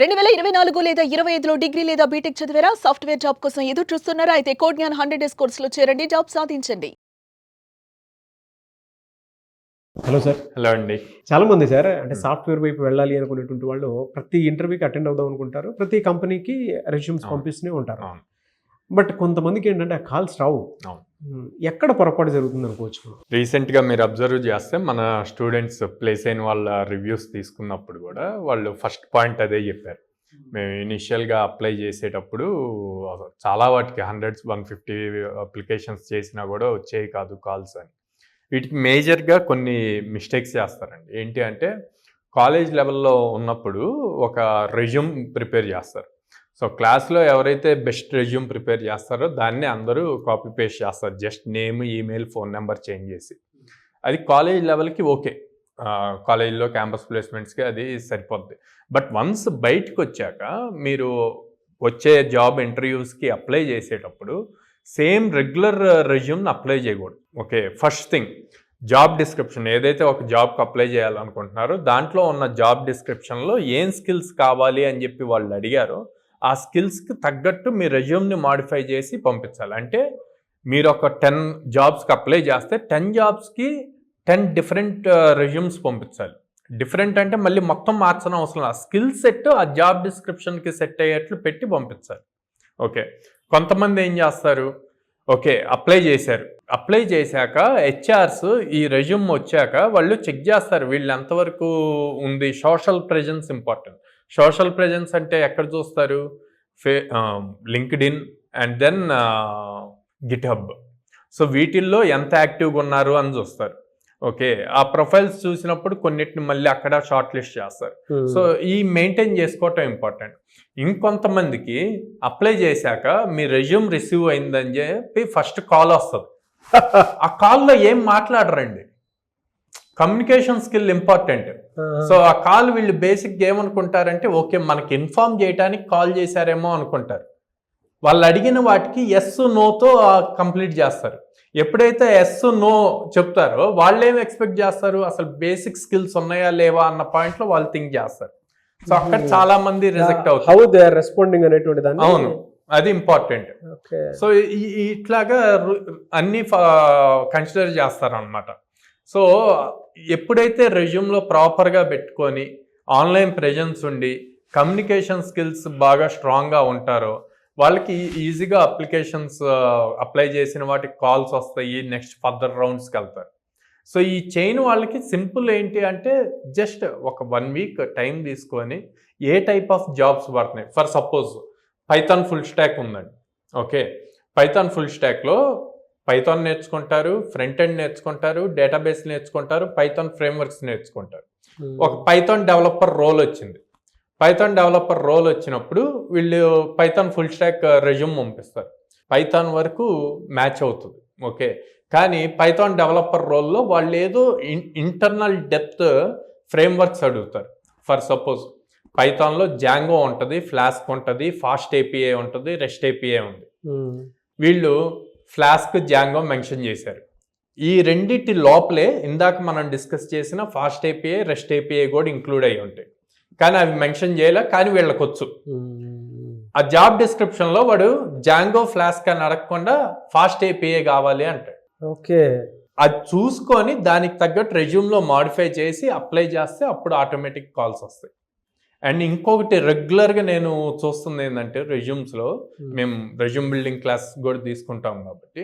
2024 లేదా 25లో డిగ్రీ లేదా బీటెక్ చదివారా? సాఫ్ట్‌వేర్ జాబ్ కోసం ఎదురు చూస్తున్నారా? అయితే కోడ్ జ్ఞాన్ 100 డేస్ కోర్సులో చేరండి. జాబ్ సాధించండి. Hello sir. హలో అండి. చాలా మంది సార్ అంటే సాఫ్ట్‌వేర్ వైపు వెళ్ళాలి అనుకునేటువంటి వాళ్ళు ప్రతి ఇంటర్వ్యూకి అటెండ్ అవుదాం అనుకుంటారు. ప్రతి కంపెనీకి రెజ్యూమ్స్ పంపిస్తూనే ఉంటారు. అవును. బట్ కొంతమందికి ఏంటంటే ఆ కాల్స్ రావు. అవును. ఎక్కడ పొరపాటు జరుగుతుంది అనుకోవచ్చు? రీసెంట్గా మీరు అబ్జర్వ్ చేస్తే మన స్టూడెంట్స్ ప్లేస్ అయిన వాళ్ళ రివ్యూస్ తీసుకున్నప్పుడు కూడా వాళ్ళు ఫస్ట్ పాయింట్ అదే చెప్పారు. మేము ఇనిషియల్గా అప్లై చేసేటప్పుడు చాలా వాటికి 150 అప్లికేషన్స్ చేసినా కూడా వచ్చేవి కాదు కాల్స్ అని. వీటికి మేజర్గా కొన్ని మిస్టేక్స్ చేస్తారండి. ఏంటి అంటే కాలేజ్ లెవెల్లో ఉన్నప్పుడు ఒక రెజ్యూమ్ ప్రిపేర్ చేస్తారు. సో క్లాస్లో ఎవరైతే బెస్ట్ రెజ్యూమ్ ప్రిపేర్ చేస్తారో దాన్ని అందరూ కాపీ పేస్ట్ చేస్తారు, just name, email, phone number change చేసి. అది కాలేజ్ లెవెల్కి ఓకే, కాలేజ్లో క్యాంపస్ ప్లేస్మెంట్స్కి అది సరిపోద్ది. బట్ వన్స్ బయటకు వచ్చాక మీరు వచ్చే జాబ్ ఇంటర్వ్యూస్కి అప్లై చేసేటప్పుడు సేమ్ రెగ్యులర్ రెజ్యూమ్ని అప్లై చేయకూడదు. Okay, first thing job description, ఏదైతే ఒక జాబ్కి అప్లై చేయాలనుకుంటున్నారో దాంట్లో ఉన్న జాబ్ డిస్క్రిప్షన్లో ఏం స్కిల్స్ కావాలి అని చెప్పి వాళ్ళు అడిగారో ఆ స్కిల్స్కి తగ్గట్టు మీ రెజ్యూమ్ని మాడిఫై చేసి పంపించాలి. అంటే మీరు ఒక 10 జాబ్స్కి అప్లై చేస్తే 10 జాబ్స్కి 10 డిఫరెంట్ రెజ్యూమ్స్ పంపించాలి. డిఫరెంట్ అంటే మళ్ళీ మొత్తం మార్చడం అవసరం లేదు, స్కిల్ సెట్ ఆ జాబ్ డిస్క్రిప్షన్కి సెట్ అయ్యేట్లు పెట్టి పంపించాలి. ఓకే, కొంతమంది ఏం చేస్తారు, ఓకే అప్లై చేశారు, అప్లై చేశాక హెచ్ఆర్స్ ఈ రెజ్యూమ్ వచ్చాక వాళ్ళు చెక్ చేస్తారు వీళ్ళు ఎంతవరకు ఉంది. Social presence important. Social presence అంటే ఎక్కడ చూస్తారు? LinkedIn and then GitHub. So వీటిల్లో ఎంత యాక్టివ్గా ఉన్నారు అని చూస్తారు. ఓకే, ఆ ప్రొఫైల్స్ చూసినప్పుడు కొన్నిటిని మళ్ళీ అక్కడ షార్ట్ లిస్ట్ చేస్తారు. సో ఈ మెయింటైన్ చేసుకోవటం ఇంపార్టెంట్. ఇంకొంతమందికి అప్లై చేశాక మీ రెజ్యూమ్ రిసీవ్ అయిందని చెప్పి ఫస్ట్ కాల్ వస్తుంది. ఆ కాల్లో ఏం మాట్లాడరండి. Communication skill important. సో ఆ కాల్ వీళ్ళు బేసిక్గా ఏమనుకుంటారంటే ఓకే మనకి ఇన్ఫార్మ్ చేయడానికి కాల్ చేశారేమో అనుకుంటారు. వాళ్ళు అడిగిన వాటికి ఎస్ నోతో కంప్లీట్ చేస్తారు. ఎప్పుడైతే ఎస్ నో చెప్తారో వాళ్ళు ఏం ఎక్స్పెక్ట్ చేస్తారు, అసలు బేసిక్ స్కిల్స్ ఉన్నాయా లేవా అన్న పాయింట్లో వాళ్ళు థింక్ చేస్తారు. సో అక్కడ చాలా మంది రిజెక్ట్ అవుతారు. హౌ దే ఆర్ రెస్పాండింగ్ అనేటువంటి దాన్ని. అవును, అది ఇంపార్టెంట్. సో ఇట్లాగా అన్ని కన్సిడర్ చేస్తారు అన్నమాట. సో ఎప్పుడైతే రెజ్యూమ్లో ప్రాపర్గా పెట్టుకొని ఆన్లైన్ ప్రెజెన్స్ ఉండి కమ్యూనికేషన్ స్కిల్స్ బాగా స్ట్రాంగ్గా ఉంటారో వాళ్ళకి ఈజీగా అప్లికేషన్స్ అప్లై చేసిన వాటికి కాల్స్ వస్తాయి, నెక్స్ట్ ఫర్దర్ రౌండ్స్కి వెళ్తారు. సో ఈ చైన్ వాళ్ళకి సింపుల్ ఏంటి అంటే జస్ట్ ఒక 1 వీక్ టైం తీసుకొని ఏ టైప్ ఆఫ్ జాబ్స్ పడుతున్నాయి. For suppose Python full stock ఉందండి. ఓకే, పైథాన్ ఫుల్ స్టాక్లో పైథాన్ నేర్చుకుంటారు, ఫ్రంట్ ఎండ్ నేర్చుకుంటారు, డేటాబేస్ నేర్చుకుంటారు, పైథాన్ ఫ్రేమ్వర్క్స్ నేర్చుకుంటారు. ఒక పైథాన్ డెవలపర్ రోల్ వచ్చింది. పైథాన్ డెవలపర్ రోల్ వచ్చినప్పుడు వీళ్ళు పైథాన్ ఫుల్ స్టాక్ రెజ్యూమ్ పంపిస్తారు. పైథాన్ వరకు మ్యాచ్ అవుతుంది. ఓకే, కానీ పైథాన్ డెవలపర్ రోల్లో వాళ్ళు ఏదో ఇంటర్నల్ డెప్త్ ఫ్రేమ్వర్క్స్ అడుగుతారు. ఫర్ సపోజ్ పైథాన్లో జాంగో ఉంటుంది, ఫ్లాస్క్ ఉంటుంది, ఫాస్ట్ ఏపీఐ ఉంటుంది, రెస్ట్ ఏపీఐ ఉంది. వీళ్ళు ఫ్లాస్క్, జాంగో మెన్షన్ చేశారు. ఈ రెండింటి లోపలే ఇందాక మనం డిస్కస్ చేసిన ఫాస్ట్ ఏపీఐ, రెస్ట్ ఏపీఐ కూడా ఇంక్లూడ్ అయ్యి ఉంటాయి. కానీ అవి మెన్షన్ చేయలే, కానీ వీళ్ళకి వచ్చు. ఆ జాబ్ డిస్క్రిప్షన్లో వాడు జాంగో, ఫ్లాస్క్ అని అడగకుండా ఫాస్ట్ ఏపీఐ కావాలి అంటాడు. ఓకే, అది చూసుకొని దానికి తగ్గట్టు రెజ్యూమ్లో మాడిఫై చేసి అప్లై చేస్తే అప్పుడు ఆటోమేటిక్ కాల్స్ వస్తాయి. అండ్ ఇంకొకటి రెగ్యులర్గా నేను చూస్తుంది ఏంటంటే రెజ్యూమ్స్లో, మేము రెజ్యూమ్ బిల్డింగ్ క్లాస్ కూడా తీసుకుంటాం కాబట్టి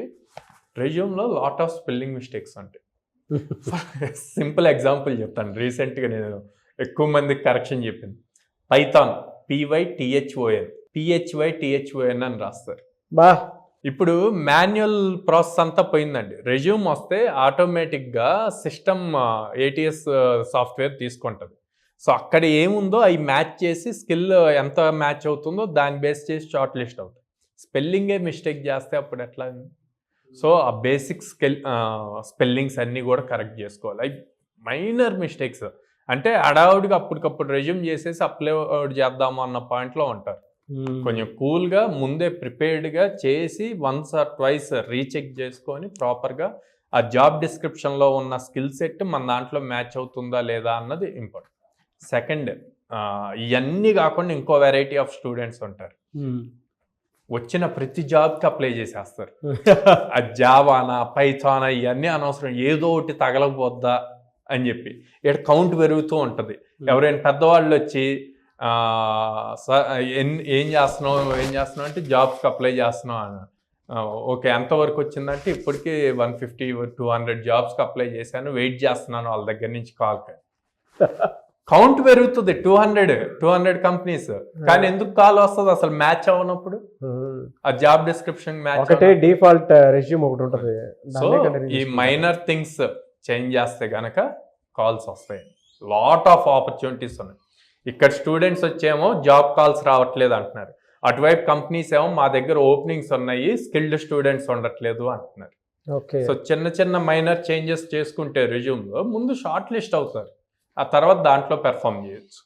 రెజ్యూమ్లో లాట్ ఆఫ్ స్పెల్లింగ్ మిస్టేక్స్ ఉంటాయి. సింపుల్ ఎగ్జాంపుల్ చెప్తాను. రీసెంట్గా నేను ఎక్కువ మందికి కరెక్షన్ చెప్పింది. పైథాన్ PYTHON అని రాస్తారు. ఇప్పుడు మాన్యువల్ ప్రాసెస్ అంతా పోయిందండి. రెజ్యూమ్ వస్తే ఆటోమేటిక్గా సిస్టమ్ ATS సాఫ్ట్వేర్ తీసుకుంటుంది. సో అక్కడ ఏముందో అవి మ్యాచ్ చేసి స్కిల్ ఎంత మ్యాచ్ అవుతుందో దాన్ని బేస్ చేసి షార్ట్ లిస్ట్ అవుతుంది. స్పెల్లింగే మిస్టేక్ చేస్తే అప్పుడు ఎట్లా? సో ఆ బేసిక్ స్పెల్లింగ్స్ అన్నీ కూడా కరెక్ట్ చేసుకోవాలి. అవి మైనర్ మిస్టేక్స్. అంటే అడావుడిగా అప్పటికప్పుడు రెజ్యూమ్ చేసేసి అప్లోడ్ చేద్దాము అన్న పాయింట్లో ఉంటారు. కొంచెం కూల్గా ముందే ప్రిపేర్డ్గా చేసి వన్స్ ఆర్ ట్వైస్ రీచెక్ చేసుకొని ప్రాపర్గా ఆ జాబ్ డిస్క్రిప్షన్లో ఉన్న స్కిల్ సెట్ మన దాంట్లో మ్యాచ్ అవుతుందా లేదా అన్నది ఇంపార్టెంట్. సెకండ్, ఇవన్నీ కాకుండా ఇంకో వెరైటీ ఆఫ్ స్టూడెంట్స్ ఉంటారు. వచ్చిన ప్రతి జాబ్కి అప్లై చేసేస్తారు. ఆ జావానా పైథానా ఇవన్నీ అనవసరం, ఏదో ఒకటి తగలకపోద్దా అని చెప్పి ఇక్కడ కౌంట్ పెరుగుతూ ఉంటుంది. ఎవరైనా పెద్దవాళ్ళు వచ్చి ఏం చేస్తున్నావు అంటే జాబ్స్కి అప్లై చేస్తున్నావు అని. ఓకే, ఎంతవరకు వచ్చిందంటే ఇప్పటికీ 150-200 జాబ్స్కి అప్లై చేశాను, వెయిట్ చేస్తున్నాను వాళ్ళ దగ్గర నుంచి కాల్. కౌంట్ పెరుగుతుంది 200 కంపెనీస్, కానీ ఎందుకు కాల్ వస్తుంది అసలు మ్యాచ్ అవ్వనప్పుడు? ఆ జాబ్ డిస్క్రిప్షన్ మ్యాచ్ ఒకటే డిఫాల్ట్ రెజ్యూమ్ ఒకటి ఉంటుంది. సో ఈ మైనర్ థింగ్స్ చేంజ్ చేస్తే గనక కాల్స్ వస్తాయి. లాట్ ఆఫ్ ఆపర్చునిటీస్ ఉన్నాయి. ఇక్కడ స్టూడెంట్స్ వచ్చేమో జాబ్ కాల్స్ రావట్లేదు అంటున్నారు, అటువైపు కంపెనీస్ ఏమో మా దగ్గర ఓపెనింగ్స్ ఉన్నాయి, స్కిల్డ్ స్టూడెంట్స్ ఉండట్లేదు అంటున్నారు. సో చిన్న మైనర్ చేంజెస్ చేసుకుంటే రెజ్యూమ్లో ముందు షార్ట్ లిస్ట్ అవుతారు, ఆ తర్వాత దాంట్లో పెర్ఫామ్ చేయొచ్చు.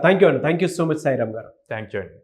Thank you so much Sairam గారు. థ్యాంక్ యూ అండి.